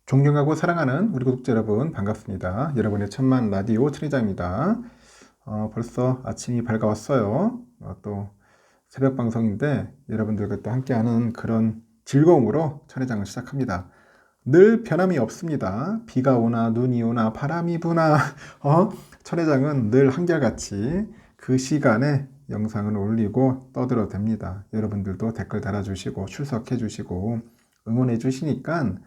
존경하고 사랑하는 우리 구독자 여러분 반갑습니다. 여러분의 천만 라디오 천희장입니다. 벌써 아침이 밝아왔어요. 또 새벽 방송인데 여러분들과 또 함께하는 그런 즐거움으로 천혜장을 시작합니다. 늘 변함이 없습니다. 비가 오나 눈이 오나 바람이 부나 천혜장은 늘 한결같이 그 시간에 영상을 올리고 떠들어 댑니다. 여러분들도 댓글 달아주시고 출석해 주시고 응원해 주시니까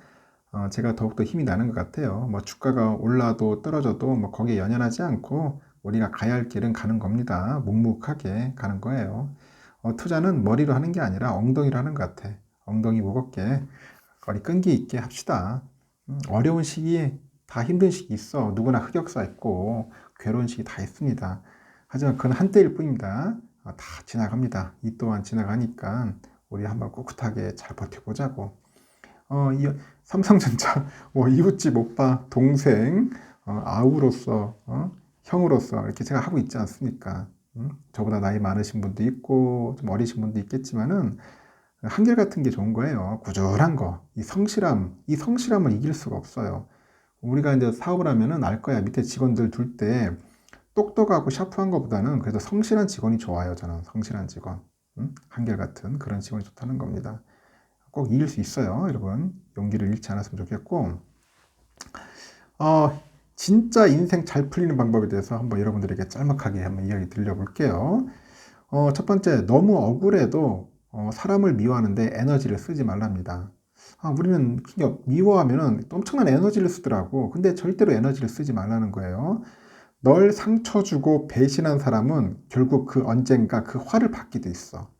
제가 더욱더 힘이 나는 것 같아요. 뭐 주가가 올라도 떨어져도 뭐 거기에 연연하지 않고 우리가 가야 할 길은 가는 겁니다. 묵묵하게 가는 거예요. 투자는 머리로 하는 게 아니라 엉덩이로 하는 것 같아. 엉덩이 무겁게 머리 끈기 있게 합시다. 어려운 시기 다 힘든 시기 있어. 누구나 흑역사 있고 괴로운 시기 다 있습니다. 하지만 그건 한때일 뿐입니다. 다 지나갑니다. 이 또한 지나가니까 우리 한번 꿋꿋하게 잘 버텨보자고. 이 삼성전자 이웃집 오빠 동생 아우로서 형으로서 이렇게 제가 하고 있지 않습니까? 저보다 나이 많으신 분도 있고 좀 어리신 분도 있겠지만은 한결같은 게 좋은 거예요. 꾸준한 거, 이 성실함을 이길 수가 없어요. 우리가 이제 사업을 하면은 알 거야. 밑에 직원들 둘 때 똑똑하고 샤프한 것보다는 그래도 성실한 직원이 좋아요. 저는 성실한 직원, 한결같은 그런 직원이 좋다는 겁니다. 꼭 이길 수 있어요. 여러분 용기를 잃지 않았으면 좋겠고 진짜 인생 잘 풀리는 방법에 대해서 한번 여러분들에게 짤막하게 한번 이야기 들려볼게요. 첫 번째, 너무 억울해도 사람을 미워하는데 에너지를 쓰지 말랍니다. 우리는 그냥 미워하면은 엄청난 에너지를 쓰더라고. 근데 절대로 에너지를 쓰지 말라는 거예요. 널 상처 주고 배신한 사람은 결국 그 언젠가 그 화를 받기도 있어.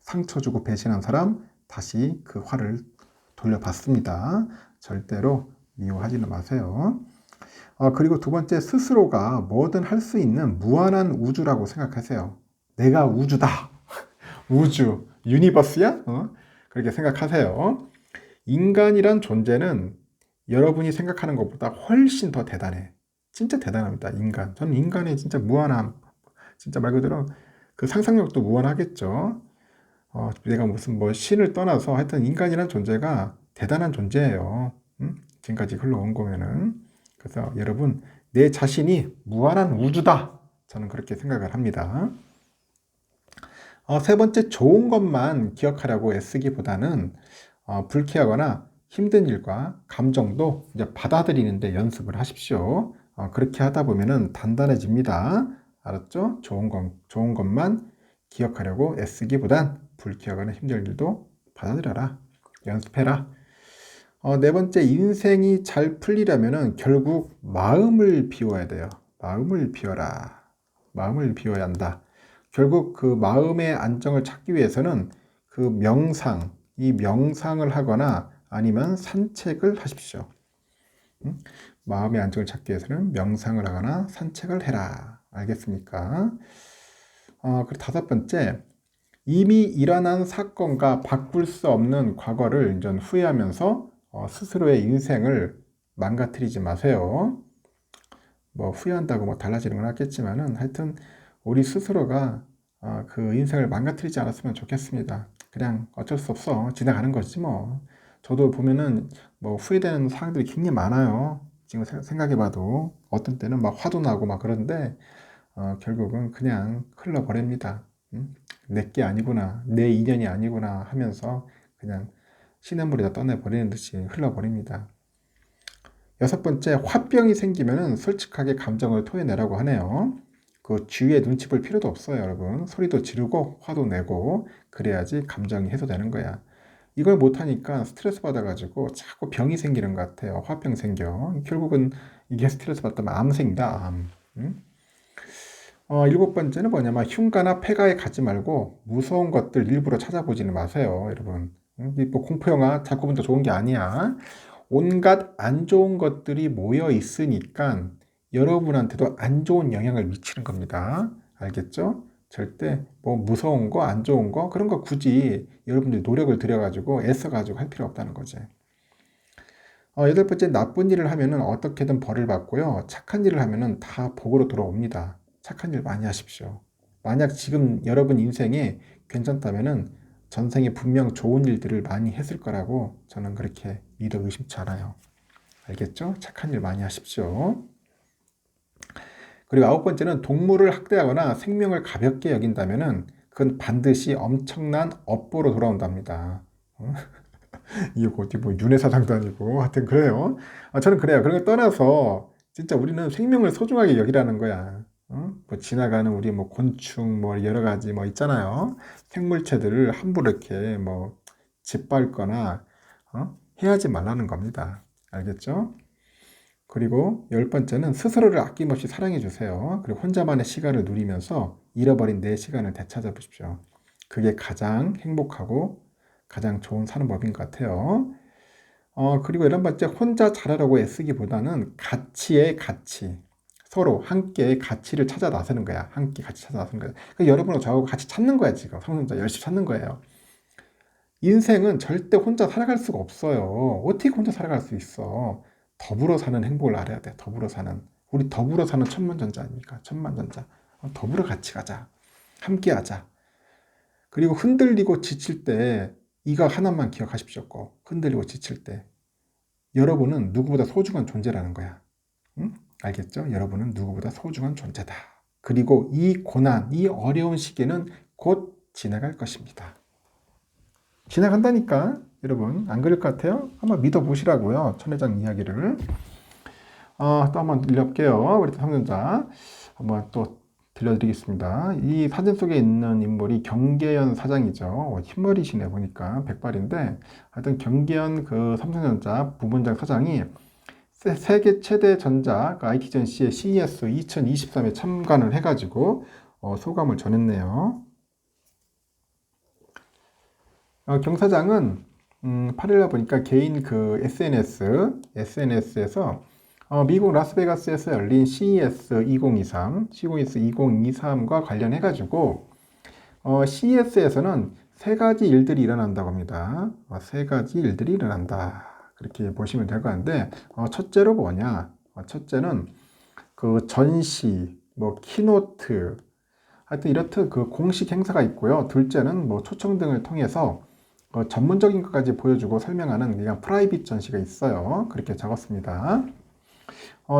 상처 주고 배신한 사람 다시 그 화를 돌려받습니다. 절대로 미워하지는 마세요. 그리고 두 번째, 스스로가 뭐든 할 수 있는 무한한 우주라고 생각하세요. 내가 우주다. 우주, 유니버스야? 그렇게 생각하세요. 인간이란 존재는 여러분이 생각하는 것보다 훨씬 더 대단해. 진짜 대단합니다. 인간. 저는 인간의 진짜 무한함, 진짜 말 그대로 그 상상력도 무한하겠죠. 내가 무슨 뭐 신을 떠나서 하여튼 인간이란 존재가 대단한 존재예요. 지금까지 흘러온 거면은. 그래서 여러분, 내 자신이 무한한 우주다. 저는 그렇게 생각을 합니다. 세 번째, 좋은 것만 기억하려고 애쓰기보다는 불쾌하거나 힘든 일과 감정도 이제 받아들이는데 연습을 하십시오. 그렇게 하다 보면은 단단해집니다. 알았죠? 좋은 것만 기억하려고 애쓰기보단 불쾌하거나 힘든 일도 받아들여라. 연습해라. 네 번째, 인생이 잘 풀리려면은 결국 마음을 비워야 돼요. 마음을 비워라. 마음을 비워야 한다. 결국 그 마음의 안정을 찾기 위해서는 그 이 명상을 하거나 아니면 산책을 하십시오. 마음의 안정을 찾기 위해서는 명상을 하거나 산책을 해라. 알겠습니까? 그리고 다섯 번째, 이미 일어난 사건과 바꿀 수 없는 과거를 이제 후회하면서 스스로의 인생을 망가뜨리지 마세요. 뭐 후회한다고 뭐 달라지는 건 없겠지만은 하여튼 우리 스스로가 그 인생을 망가뜨리지 않았으면 좋겠습니다. 그냥 어쩔 수 없어. 지나가는 거지 뭐. 저도 보면은 뭐 후회되는 상황들이 굉장히 많아요. 지금 생각해봐도 어떤 때는 막 화도 나고 막 그런데 결국은 그냥 흘러버립니다. 내게 아니구나, 내 인연이 아니구나 하면서 그냥 시냇물에다 떠내버리는 듯이 흘러버립니다. 여섯 번째, 화병이 생기면은 솔직하게 감정을 토해내라고 하네요. 그 주위에 눈치 볼 필요도 없어요, 여러분. 소리도 지르고 화도 내고 그래야지 감정이 해소되는 거야. 이걸 못하니까 스트레스 받아가지고 자꾸 병이 생기는 것 같아요. 화병 생겨. 결국은 이게 스트레스 받다면 암 생긴다, 암. 일곱 번째는 뭐냐면 흉가나 폐가에 가지 말고 무서운 것들 일부러 찾아보지는 마세요, 여러분. 뭐 공포영화 자꾸 본다 좋은 게 아니야. 온갖 안 좋은 것들이 모여 있으니까 여러분한테도 안 좋은 영향을 미치는 겁니다. 알겠죠? 절대 뭐 무서운 거, 안 좋은 거 그런 거 굳이 여러분들이 노력을 들여가지고 애써가지고 할 필요 없다는 거지. 여덟 번째, 나쁜 일을 하면은 어떻게든 벌을 받고요. 착한 일을 하면은 다 복으로 돌아옵니다. 착한 일 많이 하십시오. 만약 지금 여러분 인생에 괜찮다면은 전생에 분명 좋은 일들을 많이 했을 거라고 저는 그렇게 믿어 의심치 않아요. 알겠죠? 착한 일 많이 하십시오. 그리고 9번째는 동물을 학대하거나 생명을 가볍게 여긴다면은 그건 반드시 엄청난 업보로 돌아온답니다. 이거 어디 뭐 윤회사상도 아니고 하여튼 그래요. 저는 그래요. 그런 걸 떠나서 진짜 우리는 생명을 소중하게 여기라는 거야. 뭐 지나가는 우리 뭐 곤충 뭐 여러 가지 뭐 있잖아요. 생물체들을 함부로 이렇게 뭐 짓밟거나 해하지 말라는 겁니다. 알겠죠? 그리고 10번째는 스스로를 아낌없이 사랑해 주세요. 그리고 혼자만의 시간을 누리면서 잃어버린 내 시간을 되찾아 보십시오. 그게 가장 행복하고 가장 좋은 사는 법인 것 같아요. 그리고 11번째, 혼자 잘하려고 애쓰기보다는 가치의 가치. 서로 함께 가치를 찾아 나서는 거야. 함께 같이 찾아 나서는 거야. 그러니까 여러분하고 저하고 같이 찾는 거야, 지금. 성선자 열심히 찾는 거예요. 인생은 절대 혼자 살아갈 수가 없어요. 어떻게 혼자 살아갈 수 있어? 더불어 사는 행복을 알아야 돼. 더불어 사는. 우리 더불어 사는 천만전자 아닙니까? 천만전자. 더불어 같이 가자. 함께 하자. 그리고 흔들리고 지칠 때 이거 하나만 기억하십시오. 꼭. 흔들리고 지칠 때. 여러분은 누구보다 소중한 존재라는 거야. 응? 알겠죠? 여러분은 누구보다 소중한 존재다. 그리고 이 고난, 이 어려운 시기는 곧 지나갈 것입니다. 지나간다니까, 여러분. 안 그럴 것 같아요? 한번 믿어보시라고요. 천혜장 이야기를. 또 한번 들려볼게요. 우리 성전자. 한번 또 들려드리겠습니다. 이 사진 속에 있는 인물이 경계연 사장이죠. 흰머리시네 보니까 백발인데 하여튼 경계연 그 삼성전자 부분장 사장이 세계 최대 전자 그 IT 전시회 CES 2023에 참관을 해가지고 소감을 전했네요. 경 사장은 8일날 보니까 개인 그 SNS에서 미국 라스베가스에서 열린 CES 2023과 관련해가지고 CES에서는 세 가지 일들이 일어난다고 합니다. 세 가지 일들이 일어난다. 그렇게 보시면 될 것 같은데 첫째로 뭐냐? 첫째는 그 전시, 뭐 키노트, 하여튼 이렇듯 그 공식 행사가 있고요. 둘째는 뭐 초청 등을 통해서 전문적인 것까지 보여주고 설명하는 그냥 프라이빗 전시가 있어요. 그렇게 적었습니다.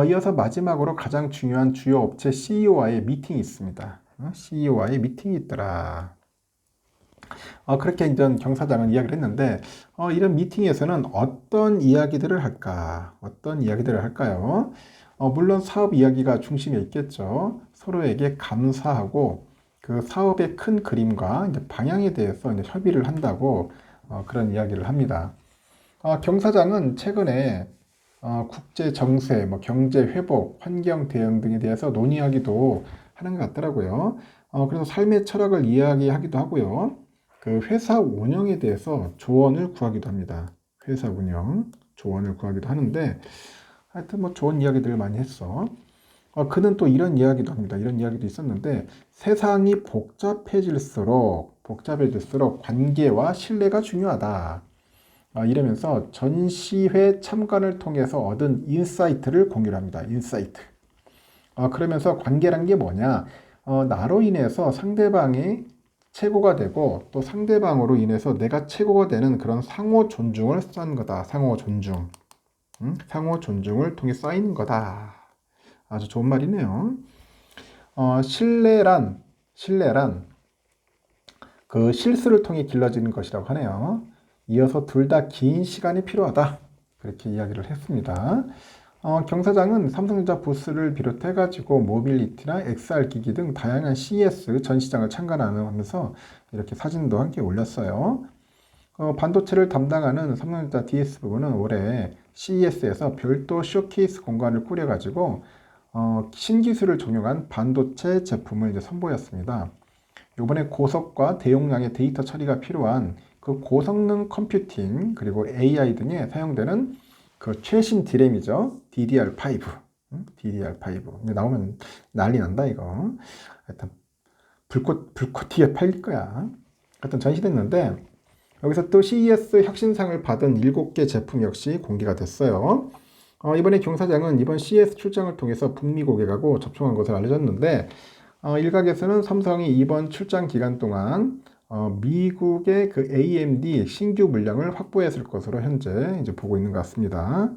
이어서 마지막으로 가장 중요한 주요 업체 CEO와의 미팅이 있습니다. CEO와의 미팅이 있더라. 그렇게 이제 경 사장은 이야기를 했는데 이런 미팅에서는 어떤 이야기들을 할까? 어떤 이야기들을 할까요? 물론 사업 이야기가 중심에 있겠죠. 서로에게 감사하고 그 사업의 큰 그림과 이제 방향에 대해서 이제 협의를 한다고 그런 이야기를 합니다. 경 사장은 최근에 국제 정세, 뭐 경제 회복, 환경 대응 등에 대해서 논의하기도 하는 것 같더라고요. 그래서 삶의 철학을 이야기하기도 하고요. 그 회사 운영에 대해서 조언을 구하기도 합니다. 회사 운영, 조언을 구하기도 하는데 하여튼 뭐 좋은 이야기들을 많이 했어. 그는 또 이런 이야기도 합니다. 이런 이야기도 있었는데 세상이 복잡해질수록 관계와 신뢰가 중요하다. 이러면서 전시회 참관을 통해서 얻은 인사이트를 공유를 합니다. 인사이트. 그러면서 관계란 게 뭐냐? 나로 인해서 상대방이 최고가 되고 또 상대방으로 인해서 내가 최고가 되는 그런 상호 존중을 쌓는 거다. 상호 존중. 상호 존중을 통해 쌓이는 거다. 아주 좋은 말이네요. 신뢰란 그 실수를 통해 길러지는 것이라고 하네요. 이어서 둘 다 긴 시간이 필요하다. 그렇게 이야기를 했습니다. 경 사장은 삼성전자 부스를 비롯해가지고 모빌리티나 XR 기기 등 다양한 CES 전시장을 참관하면서 이렇게 사진도 함께 올렸어요. 반도체를 담당하는 삼성전자 DS 부분은 올해 CES에서 별도 쇼케이스 공간을 꾸려가지고 신기술을 적용한 반도체 제품을 이제 선보였습니다. 이번에 고속과 대용량의 데이터 처리가 필요한 그 고성능 컴퓨팅 그리고 AI 등에 사용되는 그 최신 D램이죠. DDR5. DDR5. 나오면 난리 난다 이거. 하여튼 불꽃 튀게 팔릴 거야. 하여튼 전시됐는데 여기서 또 CES 혁신상을 받은 7개 제품 역시 공개가 됐어요. 이번에 경 사장은 이번 CES 출장을 통해서 북미 고객하고 접촉한 것을 알려졌는데 일각에서는 삼성이 이번 출장 기간 동안 미국의 그 AMD 신규 물량을 확보했을 것으로 현재 이제 보고 있는 것 같습니다.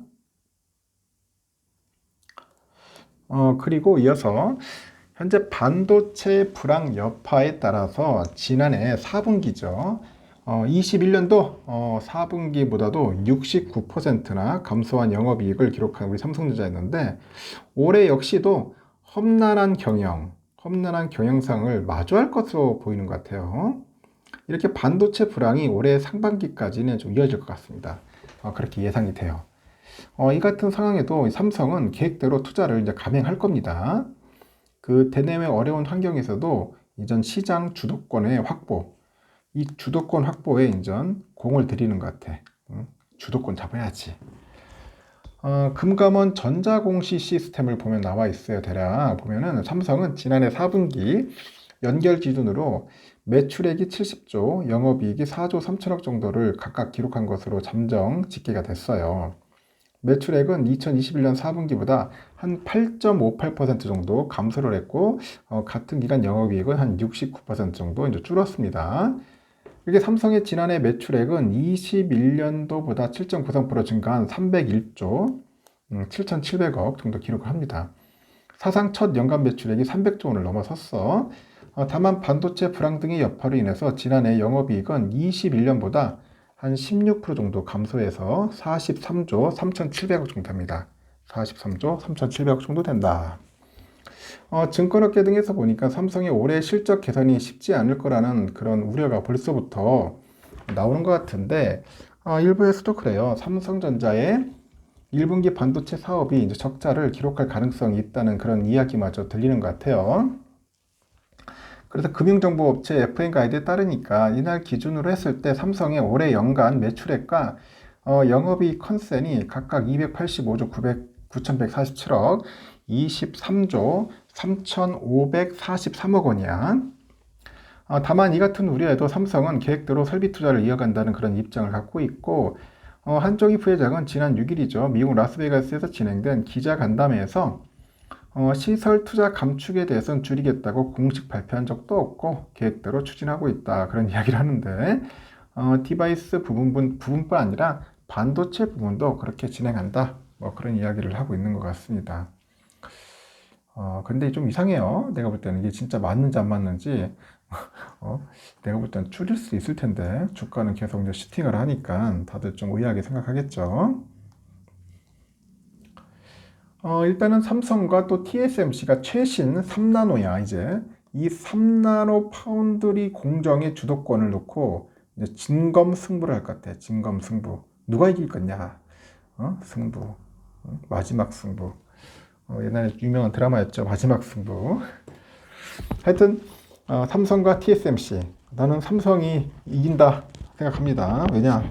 그리고 이어서 현재 반도체 불황 여파에 따라서 지난해 4분기죠. 21년도 4분기보다도 69%나 감소한 영업이익을 기록한 우리 삼성전자였는데 올해 역시도 험난한 경영상을 마주할 것으로 보이는 것 같아요. 이렇게 반도체 불황이 올해 상반기까지는 좀 이어질 것 같습니다. 그렇게 예상이 돼요. 이 같은 상황에도 삼성은 계획대로 투자를 이제 감행할 겁니다. 그 대내외 어려운 환경에서도 이전 시장 주도권의 확보, 이 주도권 확보에 인전 공을 들이는 것 같아. 주도권 잡아야지. 금감원 전자공시 시스템을 보면 나와 있어요. 대략 보면은 삼성은 지난해 4분기 연결 기준으로 매출액이 70조, 영업이익이 4조 3천억 정도를 각각 기록한 것으로 잠정 집계가 됐어요. 매출액은 2021년 4분기보다 한 8.58% 정도 감소를 했고 같은 기간 영업이익은 한 69% 정도 이제 줄었습니다. 이게 삼성의 지난해 매출액은 21년도보다 7.93% 증가한 301조 7,700억 정도 기록을 합니다. 사상 첫 연간 매출액이 300조 원을 넘어섰어. 다만 반도체 불황 등의 여파로 인해서 지난해 영업이익은 21년보다 한 16% 정도 감소해서 43조 3,700억 정도 됩니다. 43조 3,700억 정도 된다. 증권업계 등에서 보니까 삼성의 올해 실적 개선이 쉽지 않을 거라는 그런 우려가 벌써부터 나오는 것 같은데 일부에서도 그래요. 삼성전자의 1분기 반도체 사업이 이제 적자를 기록할 가능성이 있다는 그런 이야기마저 들리는 것 같아요. 그래서 금융정보업체 FN가이드에 따르니까 이날 기준으로 했을 때 삼성의 올해 연간 매출액과 영업이익 컨센이 각각 285조 9,147억, 23조 3,543억 원이야. 다만 이 같은 우려에도 삼성은 계획대로 설비 투자를 이어간다는 그런 입장을 갖고 있고 한쪽이 부회장은 지난 6일이죠. 미국 라스베가스에서 진행된 기자간담회에서 시설 투자 감축에 대해서는 줄이겠다고 공식 발표한 적도 없고 계획대로 추진하고 있다 그런 이야기를 하는데 디바이스 부분뿐 아니라 반도체 부분도 그렇게 진행한다 뭐 그런 이야기를 하고 있는 것 같습니다. 근데 좀 이상해요. 내가 볼 때는 이게 진짜 맞는지 안 맞는지 내가 볼 때는 줄일 수 있을 텐데 주가는 계속 이제 슈팅을 하니까 다들 좀 의아하게 생각하겠죠. 일단은 삼성과 또 TSMC가 최신 3나노야 이제 이 3나노 파운드리 공정의 주도권을 놓고 이제 진검승부를 할 것 같아. 진검승부. 누가 이길 거냐? 승부. 마지막 승부. 옛날에 유명한 드라마였죠. 마지막 승부. 하여튼 삼성과 TSMC. 나는 삼성이 이긴다 생각합니다. 왜냐?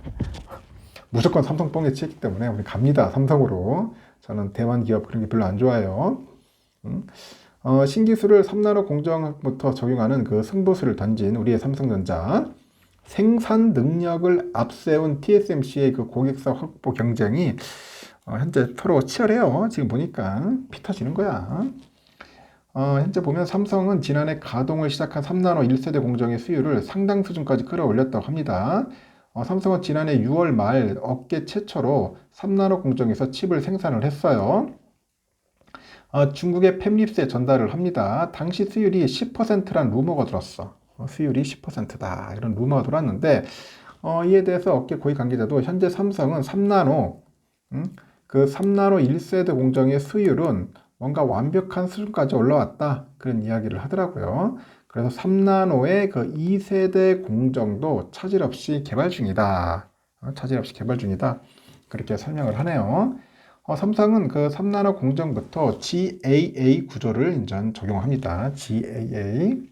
무조건 삼성 뻥에 치기 때문에 우리 갑니다. 삼성으로. 저는 대만 기업 그런 게 별로 안 좋아해요. 신기술을 3나노 공정부터 적용하는 그 승부수를 던진 우리의 삼성전자. 생산 능력을 앞세운 TSMC의 그 고객사 확보 경쟁이 현재 서로 치열해요. 지금 보니까 피 터지는 거야. 현재 보면 삼성은 지난해 가동을 시작한 3나노 1세대 공정의 수율을 상당 수준까지 끌어올렸다고 합니다. 삼성은 지난해 6월 말 업계 최초로 3나노 공정에서 칩을 생산을 했어요. 중국에 팹립스에 전달을 합니다. 당시 수율이 10%란 루머가 들었어. 수율이 10%다 이런 루머가 돌았는데 이에 대해서 업계 고위 관계자도 현재 삼성은 3나노 그 3나노 1세대 공정의 수율은 뭔가 완벽한 수준까지 올라왔다 그런 이야기를 하더라고요. 그래서 3나노의 그 2세대 공정도 차질 없이 개발 중이다. 그렇게 설명을 하네요. 삼성은 그 3나노 공정부터 GAA 구조를 인전 적용합니다. GAA,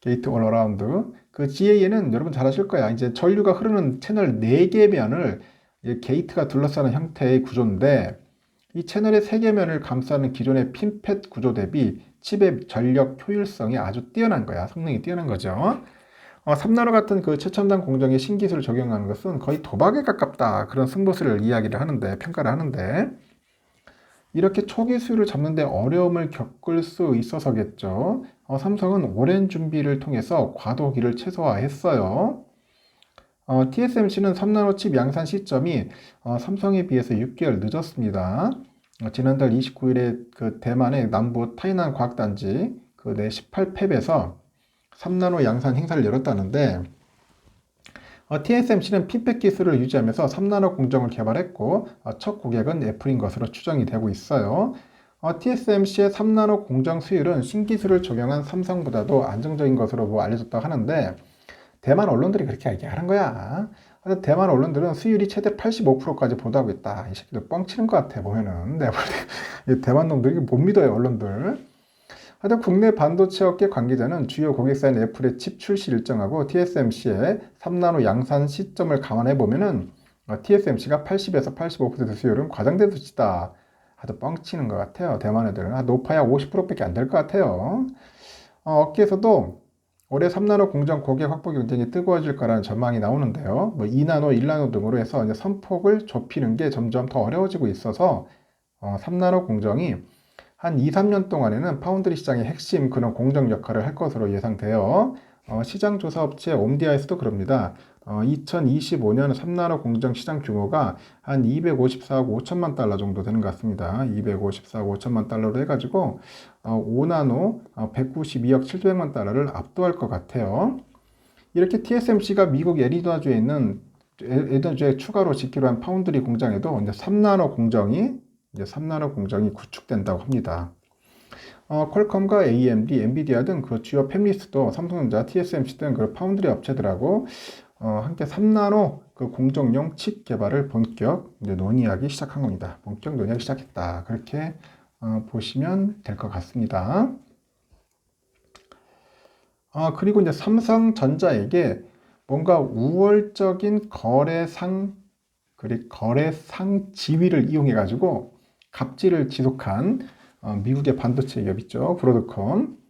게이트 올 어라운드. 그 GAA는 여러분 잘 아실 거야. 이제 전류가 흐르는 채널 4개 면을 게이트가 둘러싸는 형태의 구조인데 이 채널의 3개 면을 감싸는 기존의 핀팻 구조 대비 칩의 전력 효율성이 아주 뛰어난 거야. 성능이 뛰어난 거죠. 3나노 같은 그 최첨단 공정에 신기술을 적용하는 것은 거의 도박에 가깝다. 그런 승부수를 이야기를 하는데, 평가를 하는데, 이렇게 초기 수율을 잡는데 어려움을 겪을 수 있어서겠죠. 삼성은 오랜 준비를 통해서 과도기를 최소화했어요. TSMC는 3나노 칩 양산 시점이 삼성에 비해서 6개월 늦었습니다. 지난달 29일에 그 대만의 남부 타이난 과학단지 그 내 18팹에서 3나노 양산 행사를 열었다는데 TSMC는 핀팩 기술을 유지하면서 3나노 공정을 개발했고 첫 고객은 애플인 것으로 추정이 되고 있어요. TSMC의 3나노 공정 수율은 신기술을 적용한 삼성보다도 안정적인 것으로 알려졌다고 하는데 대만 언론들이 그렇게 얘기하는 거야. 대만 언론들은 수율이 최대 85%까지 보도하고 있다. 이 새끼들 뻥치는 것 같아 보면은. 내가 볼 때 대만 놈들이 못 믿어요 언론들. 하여튼 국내 반도체 업계 관계자는 주요 고객사인 애플의 칩 출시 일정하고 TSMC의 3나노 양산 시점을 감안해 보면은 TSMC가 80에서 85% 수율은 과장된 수치다. 아주 뻥치는 것 같아요. 대만 애들은 높아야 50%밖에 안 될 것 같아요. 업계에서도 올해 3나노 공정 고객 확보 경쟁이 뜨거워질 거라는 전망이 나오는데요. 2나노, 1나노 등으로 해서 이제 선폭을 좁히는 게 점점 더 어려워지고 있어서 3나노 공정이 한 2, 3년 동안에는 파운드리 시장의 핵심 그런 공정 역할을 할 것으로 예상돼요. 시장 조사 업체 옴디아에서도 그럽니다. 2025년 3나노 공정 시장 규모가 한 254억 5천만 달러 정도 되는 것 같습니다. 254억 5천만 달러로 해가지고 5나노 192억 700만 달러를 압도할 것 같아요. 이렇게 TSMC가 미국 애리조나주에 있는 애리조나주에 추가로 짓기로 한 파운드리 공장에도 이제 3나노 공정이 구축된다고 합니다. 퀄컴과 AMD, 엔비디아 등 그 주요 팹리스도 삼성전자, TSMC 등 그 파운드리 업체들하고 함께 3나노 그 공정용 칩 개발을 본격 논의하기 시작한 겁니다. 본격 논의하기 시작했다. 그렇게 보시면 될 것 같습니다. 그리고 이제 삼성전자에게 뭔가 우월적인 거래상 지위를 이용해 가지고 갑질을 지속한 미국의 반도체 기업 있죠. 브로드컴.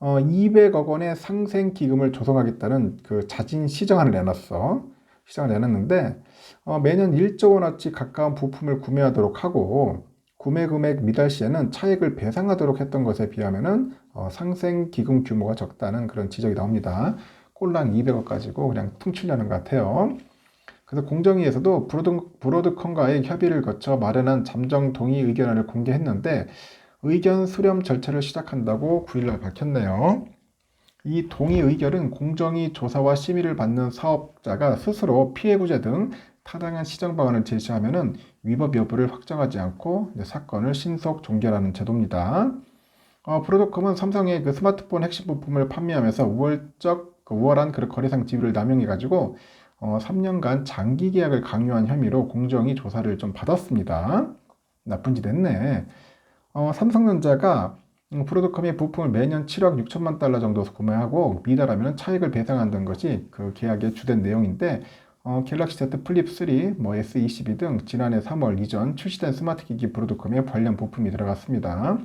200억 원의 상생 기금을 조성하겠다는 그 자진 시정안을 내놨는데 매년 1조 원어치 가까운 부품을 구매하도록 하고 구매 금액 미달 시에는 차액을 배상하도록 했던 것에 비하면은 상생 기금 규모가 적다는 그런 지적이 나옵니다. 꼴랑 200억 가지고 그냥 퉁치려는 것 같아요. 그래서 공정위에서도 브로드컴과의 협의를 거쳐 마련한 잠정 동의 의견안을 공개했는데 의견 수렴 절차를 시작한다고 9일날 밝혔네요. 이 동의 의결은 공정위 조사와 심의를 받는 사업자가 스스로 피해구제 등 타당한 시정 방안을 제시하면은 위법 여부를 확정하지 않고 사건을 신속 종결하는 제도입니다. 브로드컴은 삼성의 그 스마트폰 핵심 부품을 판매하면서 우월한 그 거래상 지위를 남용해가지고 3년간 장기 계약을 강요한 혐의로 공정위 조사를 좀 받았습니다. 나쁜 짓 했네. 삼성전자가 브로드컴의 부품을 매년 7억 6천만 달러 정도 구매하고 미달하면 차익을 배상한다는 것이 그 계약의 주된 내용인데 갤럭시 Z 플립 3, S22 등 지난해 3월 이전 출시된 스마트 기기 브로드컴에 관련 부품이 들어갔습니다.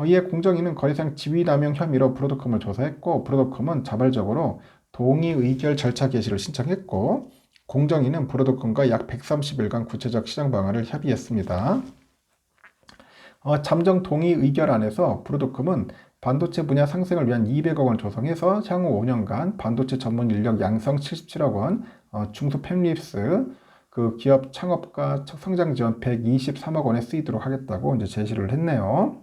이에 공정위는 거래상 지위 남용 혐의로 브로드컴을 조사했고 브로드컴은 자발적으로 동의 의결 절차 개시를 신청했고 공정위는 브로드컴과 약 130일간 구체적 시장 방안을 협의했습니다. 잠정 동의 의결안에서 브로드컴은 반도체 분야 상생을 위한 200억 원을 조성해서 향후 5년간 반도체 전문 인력 양성 77억 원, 중소 팹리스 그 기업 창업과 성장 지원 123억 원에 쓰이도록 하겠다고 이제 제시를 했네요.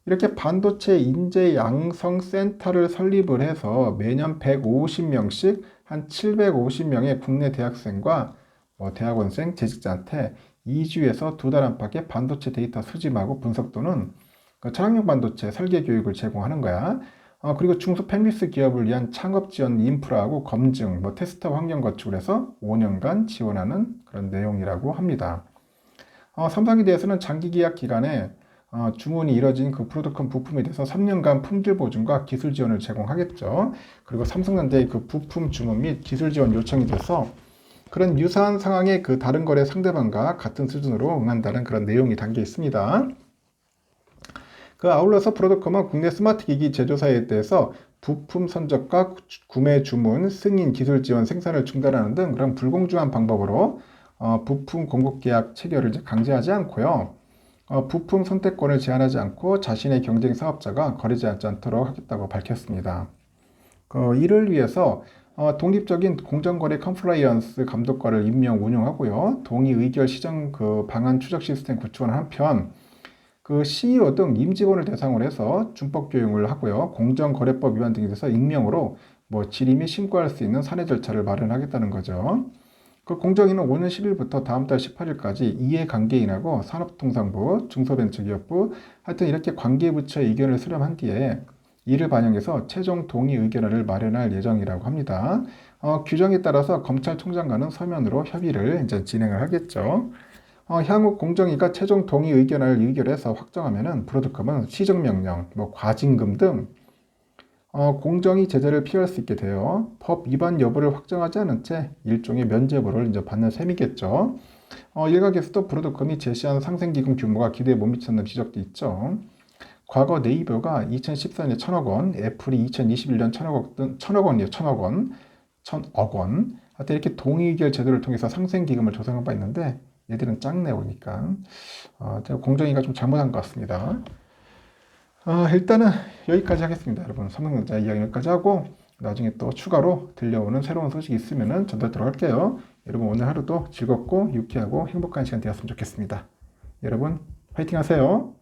이렇게 반도체 인재 양성 센터를 설립을 해서 매년 150명씩 한 750명의 국내 대학생과 대학원생, 재직자한테 2주에서 2달 안팎의 반도체 데이터 수집하고 분석 또는 차량용 반도체 설계 교육을 제공하는 거야. 그리고 중소 팹리스 기업을 위한 창업 지원 인프라하고 검증, 테스트 환경 건축을 해서 5년간 지원하는 그런 내용이라고 합니다. 삼성에 대해서는 장기 계약 기간에 주문이 이뤄진 그 브로드컴 부품에 대해서 3년간 품질 보증과 기술 지원을 제공하겠죠. 그리고 삼성전자의 그 부품 주문 및 기술 지원 요청이 돼서 그런 유사한 상황의 그 다른 거래 상대방과 같은 수준으로 응한다는 그런 내용이 담겨 있습니다. 그 아울러서 브로드컴은 국내 스마트 기기 제조사에 대해서 부품 선적과 구매 주문, 승인, 기술 지원, 생산을 중단하는 등 그런 불공정한 방법으로 부품 공급 계약 체결을 이제 강제하지 않고요. 부품 선택권을 제한하지 않고 자신의 경쟁 사업자가 거래하지 않도록 하겠다고 밝혔습니다. 이를 위해서 독립적인 공정거래 컴플라이언스 감독관을 임명 운영하고요. 동의 의결 시정 방안 추적 시스템 구축하는 한편 CEO 등 임직원을 대상으로 해서 준법 교육을 하고요. 공정거래법 위반 등에 대해서 익명으로 질의 및 신고할 수 있는 사내 절차를 마련하겠다는 거죠. 공정위는 오는 10일부터 다음 달 18일까지 이해관계인하고 산업통상부, 중소벤처기업부, 하여튼 이렇게 관계부처의 의견을 수렴한 뒤에 이를 반영해서 최종 동의 의견을 마련할 예정이라고 합니다. 규정에 따라서 검찰총장과는 서면으로 협의를 이제 진행을 하겠죠. 향후 공정위가 최종 동의 의견을 의결해서 확정하면은 프로듀컴은 시정명령, 과징금 등 공정위 제재를 피할 수 있게 되어 법 위반 여부를 확정하지 않은 채 일종의 면죄부를 이제 받는 셈이겠죠. 일각에서도 프로듀컴이 제시한 상생기금 규모가 기대에 못 미쳤는 지적도 있죠. 과거 네이버가 2014년에 1,000억 원, 애플이 2021년 1,000억 원이요, 1,000억 원. 하여튼 이렇게 동의의결 제도를 통해서 상생기금을 조성한 바 있는데 얘들은 짱내 오니까 공정위가 좀 잘못한 것 같습니다. 일단은 여기까지 하겠습니다. 여러분, 삼성전자 이야기 여기까지 하고 나중에 또 추가로 들려오는 새로운 소식이 있으면 전달하도록 할게요. 여러분, 오늘 하루도 즐겁고 유쾌하고 행복한 시간 되었으면 좋겠습니다. 여러분, 화이팅 하세요.